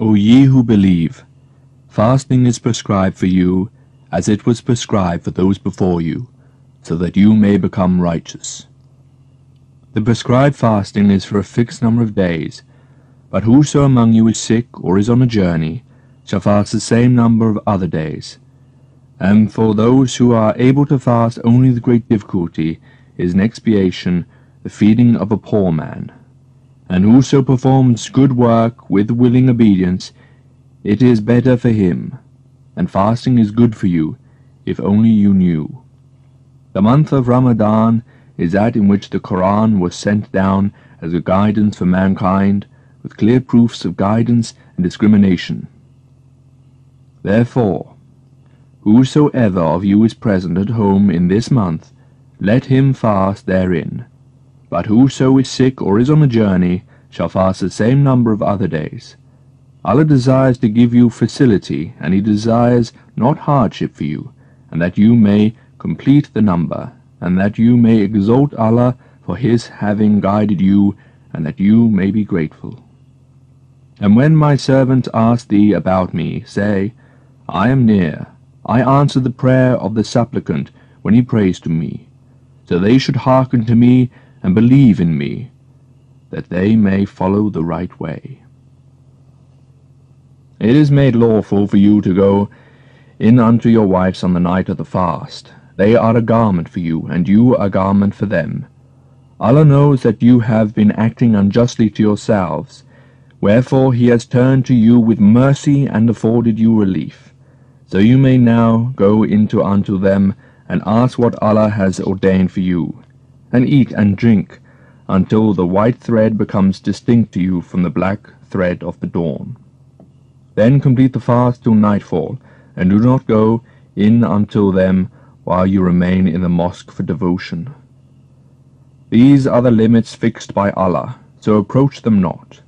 O ye who believe, fasting is prescribed for you, as it was prescribed for those before you, so that you may become righteous. The prescribed fasting is for a fixed number of days, but whoso among you is sick or is on a journey shall fast the same number of other days. And for those who are able to fast, only the great difficulty is an expiation, the feeding of a poor man. And whoso performs good work with willing obedience, it is better for him, and fasting is good for you, if only you knew. The month of Ramadan is that in which the Qur'an was sent down as a guidance for mankind, with clear proofs of guidance and discrimination. Therefore, whosoever of you is present at home in this month, let him fast therein. But whoso is sick or is on a journey shall fast the same number of other days. Allah desires to give you facility, and He desires not hardship for you, and that you may complete the number, and that you may exalt Allah for His having guided you, and that you may be grateful. And when my servants ask thee about me, say, I am near. I answer the prayer of the supplicant when he prays to me, so they should hearken to me and believe in me, that they may follow the right way. It is made lawful for you to go in unto your wives on the night of the fast. They are a garment for you, and you a garment for them. Allah knows that you have been acting unjustly to yourselves, wherefore He has turned to you with mercy and afforded you relief. So you may now go into unto them, and ask what Allah has ordained for you, and eat and drink, until the white thread becomes distinct to you from the black thread of the dawn. Then complete the fast till nightfall, and do not go in until them while you remain in the mosque for devotion. These are the limits fixed by Allah, so approach them not.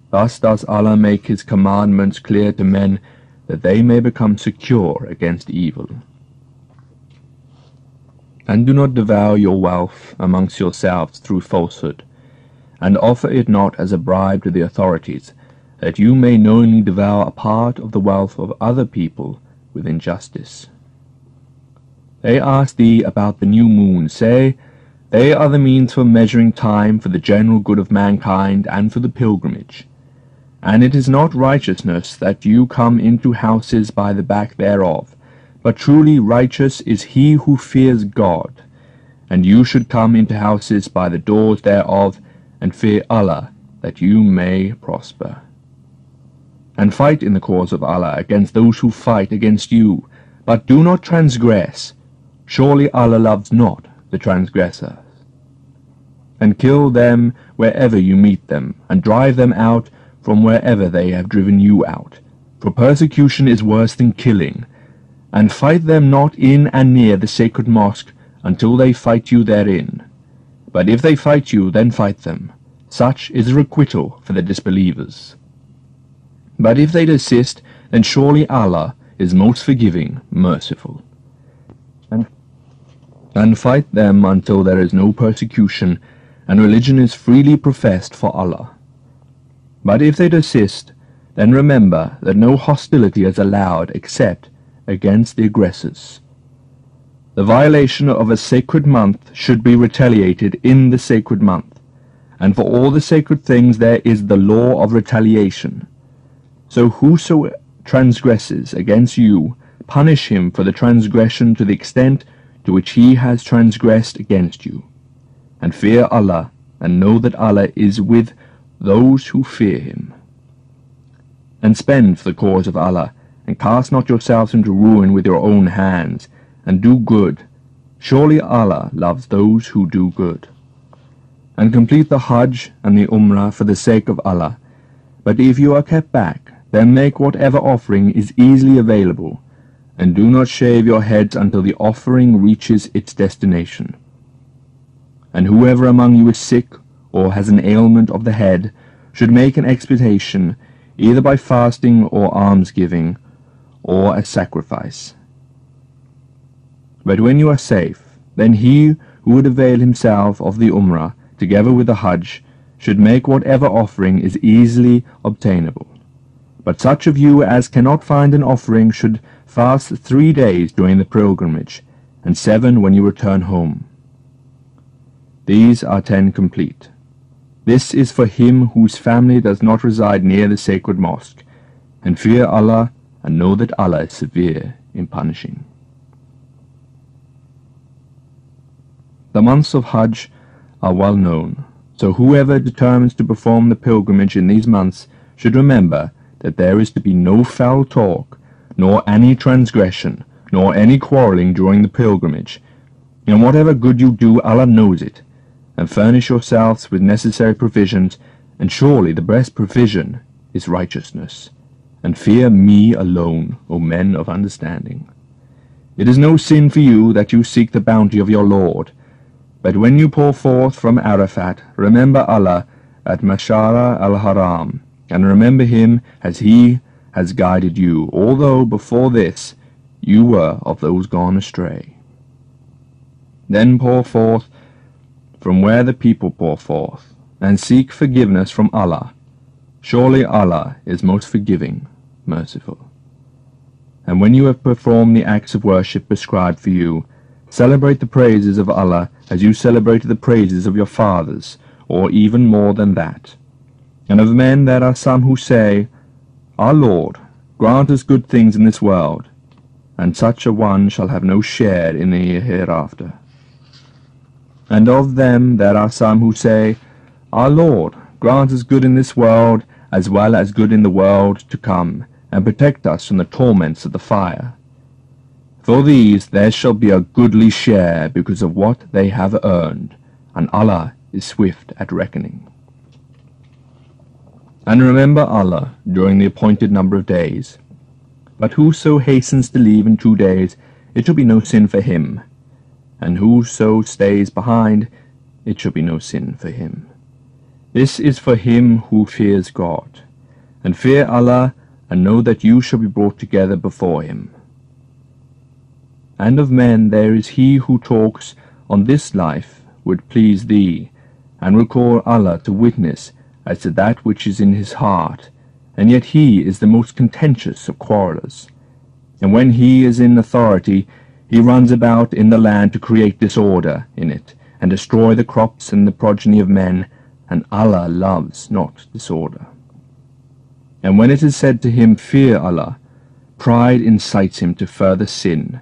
Thus does Allah make His commandments clear to men, that they may become secure against evil. And do not devour your wealth amongst yourselves through falsehood, and offer it not as a bribe to the authorities, that you may knowingly devour a part of the wealth of other people with injustice. They ask thee about the new moon. Say, they are the means for measuring time for the general good of mankind and for the pilgrimage. And it is not righteousness that you come into houses by the back thereof, but truly righteous is he who fears God. And you should come into houses by the doors thereof, and fear Allah, that you may prosper. And fight in the cause of Allah against those who fight against you, but do not transgress. Surely Allah loves not the transgressors. And kill them wherever you meet them, and drive them out from wherever they have driven you out, for persecution is worse than killing. And fight them not in and near the sacred mosque until they fight you therein. But if they fight you, then fight them. Such is a requital for the disbelievers. But if they desist, then surely Allah is most forgiving, merciful. And fight them until there is no persecution, and religion is freely professed for Allah. But if they desist, then remember that no hostility is allowed except against the aggressors. The violation of a sacred month should be retaliated in the sacred month, and for all the sacred things there is the law of retaliation. So whoso transgresses against you, punish him for the transgression to the extent to which he has transgressed against you. And fear Allah, and know that Allah is with those who fear Him. And spend for the cause of Allah, and cast not yourselves into ruin with your own hands, and do good. Surely Allah loves those who do good. And complete the Hajj and the Umrah for the sake of Allah. But if you are kept back, then make whatever offering is easily available, and do not shave your heads until the offering reaches its destination. And whoever among you is sick, or has an ailment of the head, should make an expiation, either by fasting or almsgiving, or a sacrifice. But when you are safe, then he who would avail himself of the Umrah, together with the Hajj, should make whatever offering is easily obtainable. But such of you as cannot find an offering should fast 3 days during the pilgrimage, and 7 when you return home. These are 10 complete. This is for him whose family does not reside near the sacred mosque, and fear Allah, and know that Allah is severe in punishing. The months of Hajj are well known, so whoever determines to perform the pilgrimage in these months should remember that there is to be no foul talk, nor any transgression, nor any quarrelling during the pilgrimage. And whatever good you do, Allah knows it, and furnish yourselves with necessary provisions, and surely the best provision is righteousness. And fear me alone, O men of understanding. It is no sin for you that you seek the bounty of your Lord, but when you pour forth from Arafat, remember Allah at Mashara al-Haram, and remember him as he has guided you, although before this you were of those gone astray. Then pour forth from where the people pour forth, and seek forgiveness from Allah. Surely Allah is most forgiving, merciful. And when you have performed the acts of worship prescribed for you, celebrate the praises of Allah as you celebrated the praises of your fathers, or even more than that. And of men there are some who say, Our Lord, grant us good things in this world, and such a one shall have no share in the hereafter. And of them there are some who say, Our Lord, grant us good in this world, as well as good in the world to come, and protect us from the torments of the fire. For these there shall be a goodly share because of what they have earned, and Allah is swift at reckoning. And remember Allah during the appointed number of days. But whoso hastens to leave in 2 days, it shall be no sin for him. And whoso stays behind, it shall be no sin for him. This is for him who fears God. And fear Allah, and know that you shall be brought together before him. And of men there is he who talks on this life would please thee, and will call Allah to witness as to that which is in his heart, and yet he is the most contentious of quarrellers. And when he is in authority, he runs about in the land to create disorder in it, and destroy the crops and the progeny of men, and Allah loves not disorder. And when it is said to him, Fear Allah, pride incites him to further sin.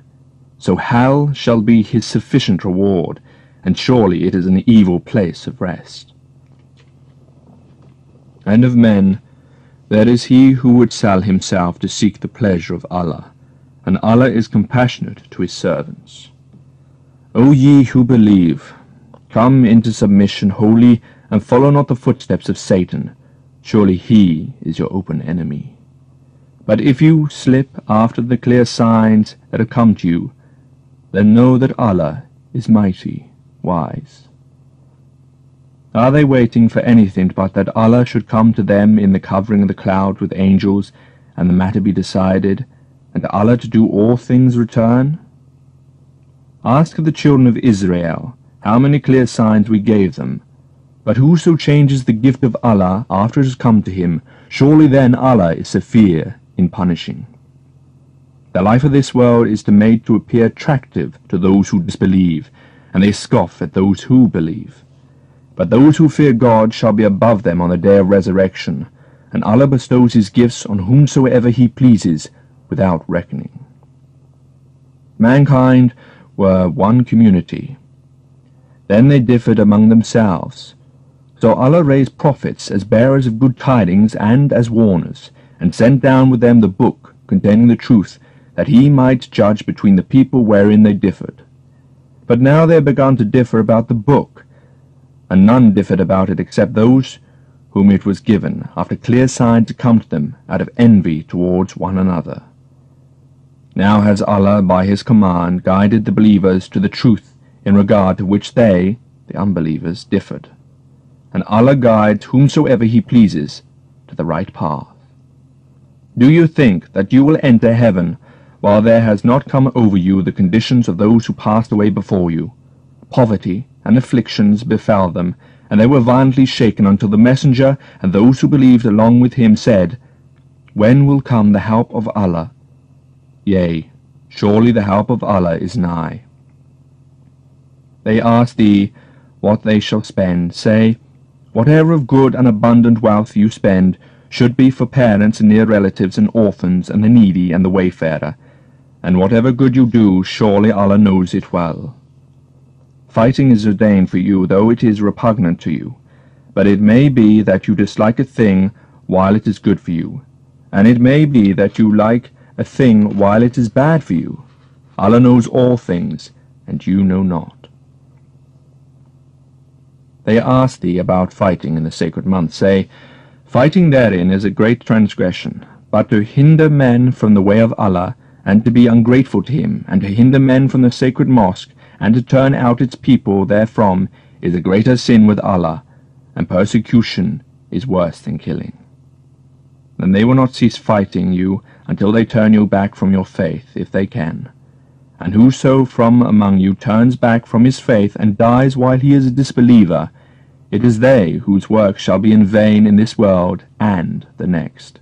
So hell shall be his sufficient reward, and surely it is an evil place of rest. And of men, there is he who would sell himself to seek the pleasure of Allah, and Allah is compassionate to his servants. O ye who believe, come into submission wholly, and follow not the footsteps of Satan. Surely he is your open enemy. But if you slip after the clear signs that have come to you, then know that Allah is mighty, wise. Are they waiting for anything but that Allah should come to them in the covering of the cloud with angels, and the matter be decided, and Allah to do all things return? Ask of the children of Israel how many clear signs we gave them. But whoso changes the gift of Allah after it has come to him, surely then Allah is severe in punishing. The life of this world is made to appear attractive to those who disbelieve, and they scoff at those who believe. But those who fear God shall be above them on the day of resurrection, and Allah bestows his gifts on whomsoever he pleases, without reckoning. Mankind were one community. Then they differed among themselves. So Allah raised prophets as bearers of good tidings and as warners, and sent down with them the book containing the truth, that he might judge between the people wherein they differed. But now they have begun to differ about the book, and none differed about it except those whom it was given, after clear signs to come to them out of envy towards one another. Now has Allah by his command guided the believers to the truth in regard to which they, the unbelievers, differed. And Allah guides whomsoever he pleases to the right path. Do you think that you will enter heaven while there has not come over you the conditions of those who passed away before you? Poverty and afflictions befell them, and they were violently shaken until the messenger and those who believed along with him said, When will come the help of Allah? Yea, surely the help of Allah is nigh. They ask thee what they shall spend. Say, whatever of good and abundant wealth you spend should be for parents and near relatives and orphans and the needy and the wayfarer, and whatever good you do, surely Allah knows it well. Fighting is ordained for you, though it is repugnant to you, but it may be that you dislike a thing while it is good for you, and it may be that you like a thing while it is bad for you. Allah knows all things, and you know not. They ask thee about fighting in the sacred month. Say, fighting therein is a great transgression, but to hinder men from the way of Allah, and to be ungrateful to him, and to hinder men from the sacred mosque, and to turn out its people therefrom, is a greater sin with Allah, and persecution is worse than killing. Then they will not cease fighting you until they turn you back from your faith, if they can. And whoso from among you turns back from his faith and dies while he is a disbeliever, it is they whose work shall be in vain in this world and the next.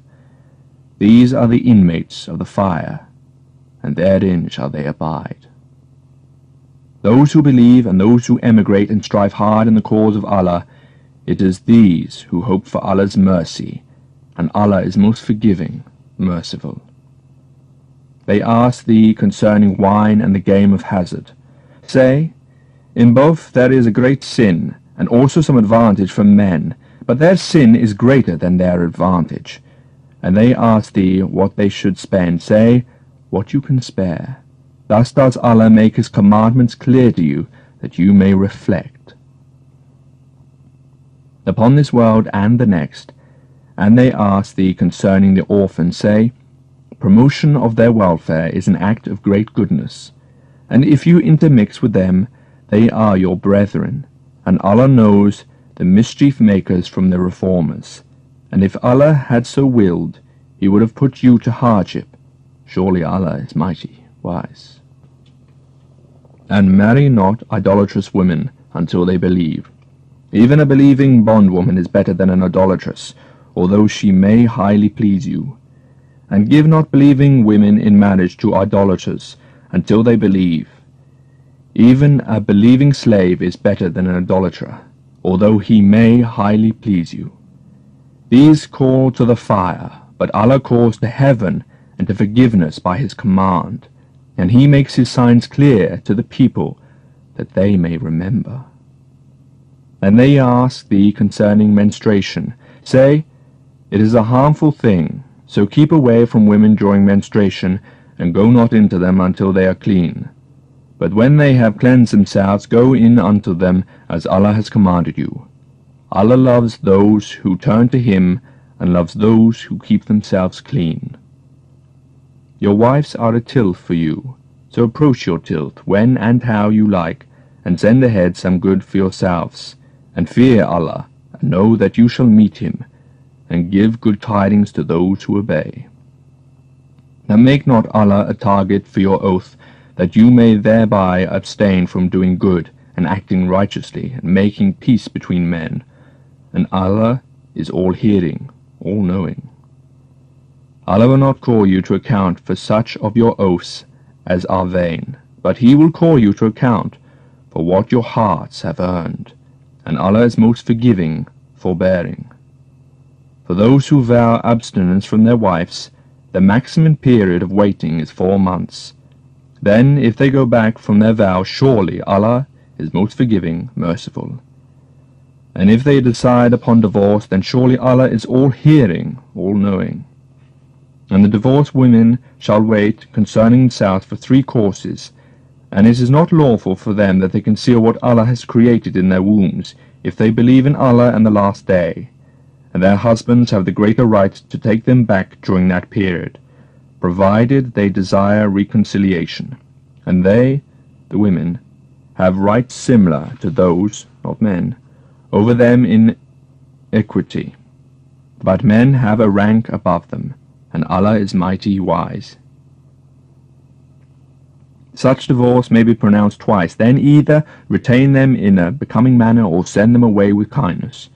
These are the inmates of the fire, and therein shall they abide. Those who believe and those who emigrate and strive hard in the cause of Allah, it is these who hope for Allah's mercy, and Allah is most forgiving, merciful. They ask thee concerning wine and the game of hazard. Say, in both there is a great sin, and also some advantage for men, but their sin is greater than their advantage. And they ask thee what they should spend. Say, what you can spare. Thus does Allah make his commandments clear to you, that you may reflect upon this world and the next. And they ask thee concerning the orphans. Say, promotion of their welfare is an act of great goodness, and if you intermix with them, they are your brethren, and Allah knows the mischief makers from the reformers. And if Allah had so willed, he would have put you to hardship. Surely Allah is mighty, wise. And marry not idolatrous women until they believe. Even a believing bondwoman is better than an idolatress, although she may highly please you. And give not believing women in marriage to idolaters until they believe. Even a believing slave is better than an idolater, although he may highly please you. These call to the fire, but Allah calls to heaven and to forgiveness by his command, and he makes his signs clear to the people, that they may remember. And they ask thee concerning menstruation. Say, it is a harmful thing, so keep away from women during menstruation, and go not into them until they are clean. But when they have cleansed themselves, go in unto them as Allah has commanded you. Allah loves those who turn to him, and loves those who keep themselves clean. Your wives are a tilth for you, so approach your tilth when and how you like, and send ahead some good for yourselves, and fear Allah, and know that you shall meet him, and give good tidings to those who obey. Now make not Allah a target for your oath, that you may thereby abstain from doing good, and acting righteously, and making peace between men. And Allah is all-hearing, all-knowing. Allah will not call you to account for such of your oaths as are vain, but he will call you to account for what your hearts have earned, and Allah is most forgiving, forbearing. For those who vow abstinence from their wives, the maximum period of waiting is 4 months. Then, if they go back from their vow, surely Allah is most forgiving, merciful. And if they decide upon divorce, then surely Allah is all-hearing, all-knowing. And the divorced women shall wait concerning themselves for 3 courses, and it is not lawful for them that they conceal what Allah has created in their wombs, if they believe in Allah and the last day. And their husbands have the greater right to take them back during that period, provided they desire reconciliation. And they, the women, have rights similar to those, not men, over them in equity. But men have a rank above them, and Allah is mighty wise. Such divorce may be pronounced twice, then either retain them in a becoming manner or send them away with kindness.